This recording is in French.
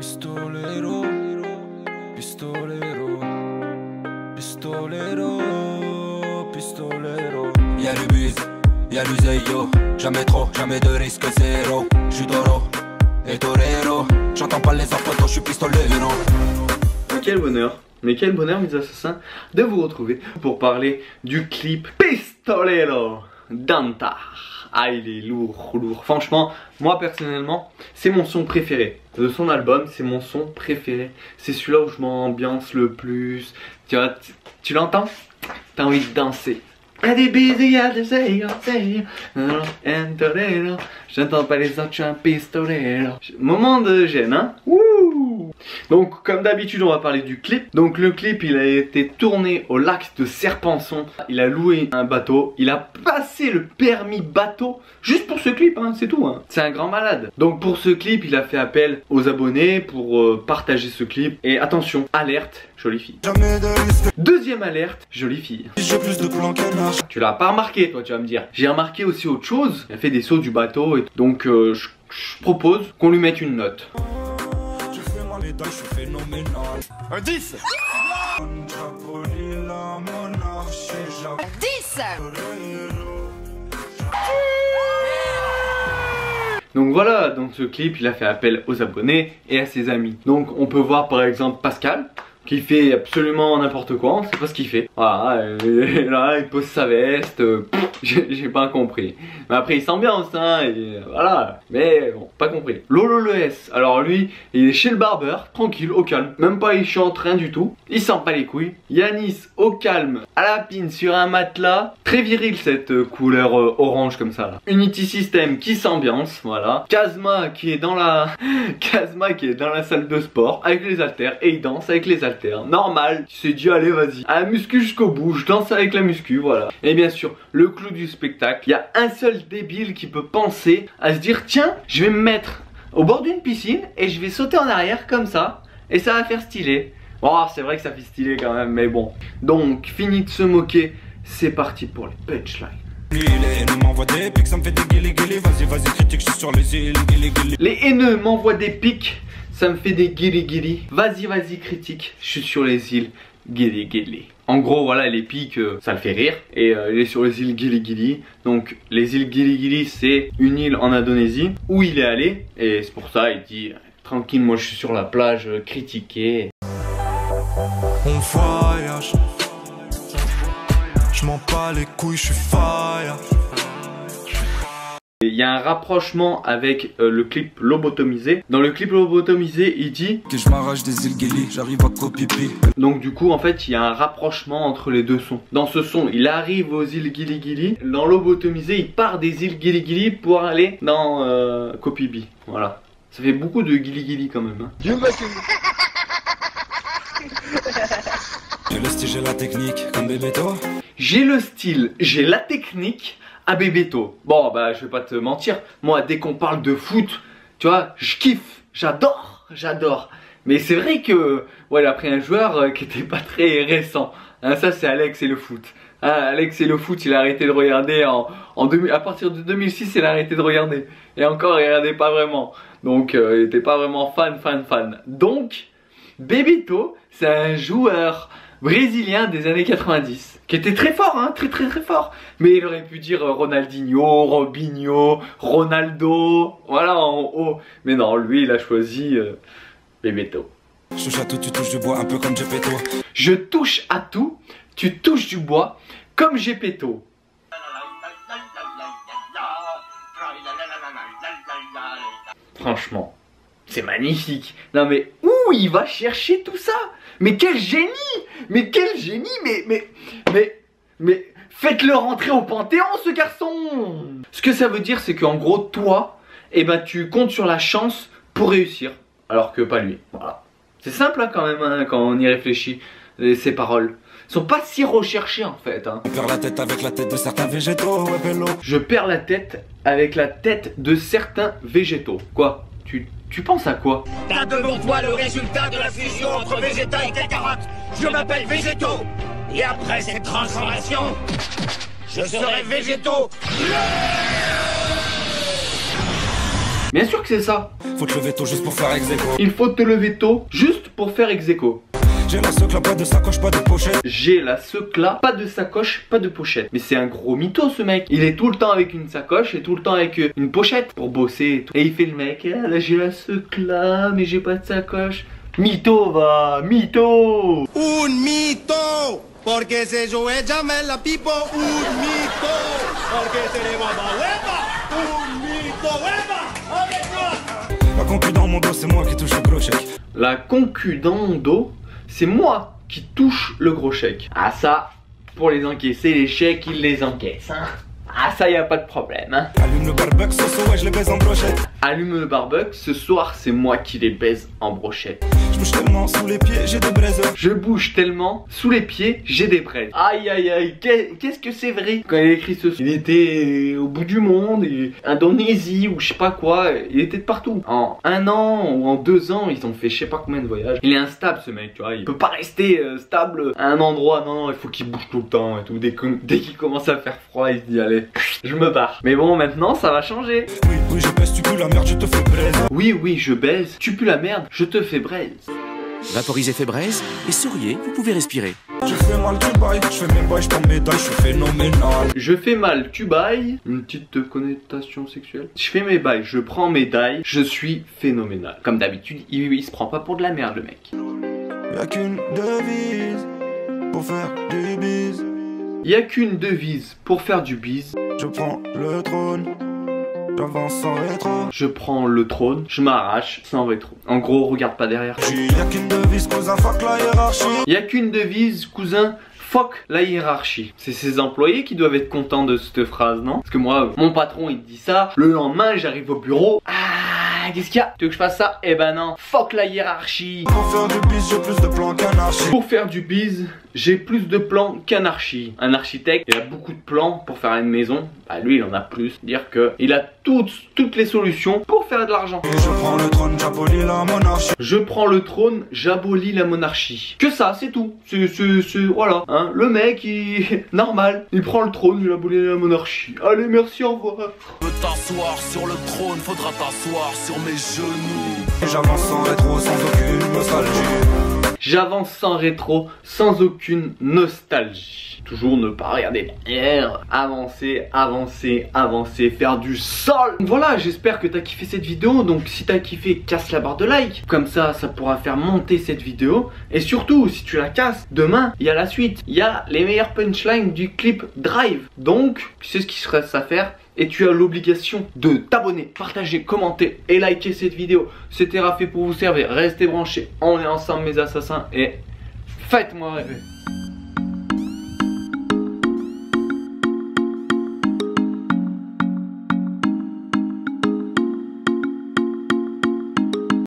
Pistolero, pistolero, pistolero, pistolero. Y'a le buzz, y'a l'useio, jamais trop, jamais de risque zéro. J'suis taureau et torero, j'entends pas les photos, j'suis pistolero. Quel bonheur, mais quel bonheur mes assassins de vous retrouver pour parler du clip Pistolero d'Antar. Ah, il est lourd, lourd. Franchement, moi personnellement, c'est mon son préféré. De son album, c'est mon son préféré. C'est celui-là où je m'ambiance le plus. Tu vois, tu l'entends? T'as envie de danser. J'entends pas les autres, je suis un pistolero. Moment de gêne, hein? Wouh! Donc, comme d'habitude, on va parler du clip. Donc, le clip, il a été tourné au lac de Serpenson. Il a loué un bateau. Il a passé le permis bateau juste pour ce clip, hein, c'est tout. Hein. C'est un grand malade. Donc, pour ce clip, il a fait appel aux abonnés pour partager ce clip. Et attention, alerte, jolie fille. Deuxième alerte, jolie fille. J'ai plus de plans qu'un arche. Tu l'as pas remarqué, toi, tu vas me dire. J'ai remarqué aussi autre chose. Il a fait des sauts du bateau. Et donc, je propose qu'on lui mette une note. Je suis phénoménal. Un 10. 10. Donc voilà, dans ce clip, il a fait appel aux abonnés et à ses amis. Donc on peut voir par exemple Pascal, qui fait absolument n'importe quoi, on sait pas ce qu'il fait. Voilà, là il pose sa veste, j'ai pas compris. Mais après il s'ambiance, hein, et voilà. Mais bon, pas compris. Lolo le S, alors lui, il est chez le barbeur, tranquille, au calme. Même pas il chante, rien du tout. Il sent pas les couilles. Yanis, au calme, à la pine, sur un matelas. Très viril cette couleur orange comme ça là. Unity System qui s'ambiance, voilà. Kazma qui est dans la... Kazma qui est dans la salle de sport avec les haltères et il danse avec les haltères. Normal, tu s'est dit allez vas-y. À la muscu jusqu'au bout, je danse avec la muscu, voilà. Et bien sûr, le clou du spectacle, il y a un seul débile qui peut penser à se dire tiens, je vais me mettre au bord d'une piscine et je vais sauter en arrière comme ça et ça va faire stylé. Oh, c'est vrai que ça fait stylé quand même, mais bon. Donc, fini de se moquer, c'est parti pour les punchlines. Les haineux m'envoient des pics, ça me fait des guili-guili. Vas-y, vas-y, critique, je suis sur les îles, guili-guili. Les haineux m'envoient des pics, ça me fait des guili-guili. Vas-y, vas-y, critique, je suis sur les îles, guili-guili. En gros, voilà, les pics, ça le fait rire. Et il est sur les îles Gili-Gili. Donc, les îles Gili-Gili, c'est une île en Indonésie où il est allé. Et c'est pour ça, il dit, tranquille, moi je suis sur la plage, critiqué. On voyage. Je m'en bats les couilles, je suis fire. Il y a un rapprochement avec le clip Lobotomisé. Dans le clip Lobotomisé, il dit que je m'arrache des îles Gili, j'arrive à Kopipi. Donc du coup en fait il y a un rapprochement entre les deux sons. Dans ce son il arrive aux îles Gili-Gili. Dans Lobotomisé il part des îles Gili-Gili pour aller dans Kopipi. Voilà. Ça fait beaucoup de Gili-Gili quand même, hein. J'ai le style, j'ai la technique, comme Bébéto. J'ai le style, j'ai la technique à Bébéto. Bon bah je vais pas te mentir, moi dès qu'on parle de foot, tu vois, je kiffe, j'adore, j'adore. Mais c'est vrai que, ouais, il a pris un joueur qui était pas très récent. Hein, ça c'est Alex et le foot. Hein, Alex et le foot, il a arrêté de regarder à partir de 2006, il a arrêté de regarder. Et encore, il regardait pas vraiment. Donc il était pas vraiment fan. Donc, Bébéto, c'est un joueur brésilien des années 90 qui était très fort, hein, très fort. Mais il aurait pu dire Ronaldinho, Robinho, Ronaldo, voilà en haut. Mais non, lui il a choisi Bébéto. Je touche à tout, tu touches du bois un peu comme Gepetto. Je touche à tout, tu touches du bois comme Gepetto. Franchement, c'est magnifique. Non mais où il va chercher tout ça? Mais quel génie! Mais quel génie! Mais faites-le rentrer au Panthéon ce garçon! Ce que ça veut dire c'est qu'en gros toi, eh ben tu comptes sur la chance pour réussir. Alors que pas lui. Voilà. C'est simple hein, quand même hein, quand on y réfléchit. Ces paroles sont pas si recherchées en fait hein. On perd la tête avec la tête de certains végétaux, ouais, vélo. Je perds la tête avec la tête de certains végétaux. Quoi? Tu penses à quoi? T'as devant toi le résultat de la fusion entre Vegeta et Kakarot. Je m'appelle Végéto. Et après cette transformation, je serai Végéto. Bien sûr que c'est ça. Faut te lever tôt juste pour faire ex aequo. Il faut te lever tôt juste pour faire ex aequo. J'ai la secla, pas de sacoche, pas de pochette. J'ai la secla, pas de sacoche, pas de pochette. Mais c'est un gros mytho ce mec. Il est tout le temps avec une sacoche et tout le temps avec une pochette pour bosser et tout. Et il fait le mec, ah là j'ai la secla, mais j'ai pas de sacoche. Mytho va, mytho. Un mito, porque se yo llame la pipo, un mito, porque se le va hueva, un mito, hueva, avec moi. La concu dans mon dos, c'est moi qui touche le gros chèque. La concu dans mon dos, c'est moi qui touche le gros chèque. Ah ça, pour les encaisser, les chèques, ils les encaissent. Hein. Ah ça, y a pas de problème. Hein. Allume le barbecue, ce soir, ouais, je les baise en brochette. Allume le barbecue, ce soir, c'est moi qui les baise en brochette. Je bouge tellement sous les pieds, j'ai des braises. Je bouge tellement, sous les pieds, j'ai des braises. Aïe aïe aïe, qu'est-ce que c'est vrai. Quand il a écrit ce... Il était au bout du monde, Indonésie ou je sais pas quoi, il était de partout. En 1 an ou en 2 ans, ils ont fait je sais pas combien de voyages. Il est instable ce mec, tu vois, il peut pas rester stable à un endroit. Non, il faut qu'il bouge tout le temps et tout. Dès qu'il commence à faire froid, il se dit allez, je me barre. Mais bon, maintenant ça va changer. Oui, je baisse, tu pues la merde, je te fais braise. Oui, je baise, tu pues la merde, je te fais braise. Vaporisez Febreze et souriez, vous pouvez respirer. Je fais mal, tu bailles, je fais mes bails, je prends médaille, je suis phénoménal. Je fais mal, tu bailles, une petite connotation sexuelle. Je fais mes bails, je prends médaille, je suis phénoménal. Comme d'habitude, il se prend pas pour de la merde le mec. Y'a qu'une devise pour faire du bise. Y'a qu'une devise pour faire du bise. Je prends le trône, j'avance sans rétro. Je prends le trône, je m'arrache sans rétro. En gros, regarde pas derrière. Y'a qu'une devise, cousin, fuck la hiérarchie. Y'a qu'une devise, cousin, fuck la hiérarchie. C'est ses employés qui doivent être contents de cette phrase, non? Parce que moi, mon patron, il dit ça. Le lendemain, j'arrive au bureau. Ah, qu'est-ce qu'il y a? Tu veux que je fasse ça? Eh ben non, fuck la hiérarchie. Pour faire du bise, j'ai plus de plans qu'anarchie. Pour faire du bise, j'ai plus de plans qu'anarchie. Un architecte, il a beaucoup de plans pour faire une maison. Bah lui, il en a plus. Dire que il a toutes les solutions pour faire de l'argent. Et je prends le trône, j'abolis la monarchie. Je prends le trône, j'abolis la monarchie. Que ça, c'est tout. Voilà. Hein, le mec, il... normal. Il prend le trône, il abolit la monarchie. Allez, merci, au revoir. Veux t'asseoir sur le trône, faudra t'asseoir sur mes genoux. Et j'avance sans rétro, sans aucune nostalgie. J'avance sans rétro, sans aucune nostalgie. Toujours ne pas regarder derrière. Avancer, avancer, avancer, faire du sol. Voilà, j'espère que t'as kiffé cette vidéo. Donc si t'as kiffé, casse la barre de like. Comme ça pourra faire monter cette vidéo. Et surtout, si tu la casses, demain, il y a la suite. Il y a les meilleures punchlines du clip Drive. Donc, tu sais ce qu'il se reste à faire. Et tu as l'obligation de t'abonner, partager, commenter et liker cette vidéo. C'était Raph pour vous servir. Restez branchés. On est ensemble mes assassins et faites-moi rêver.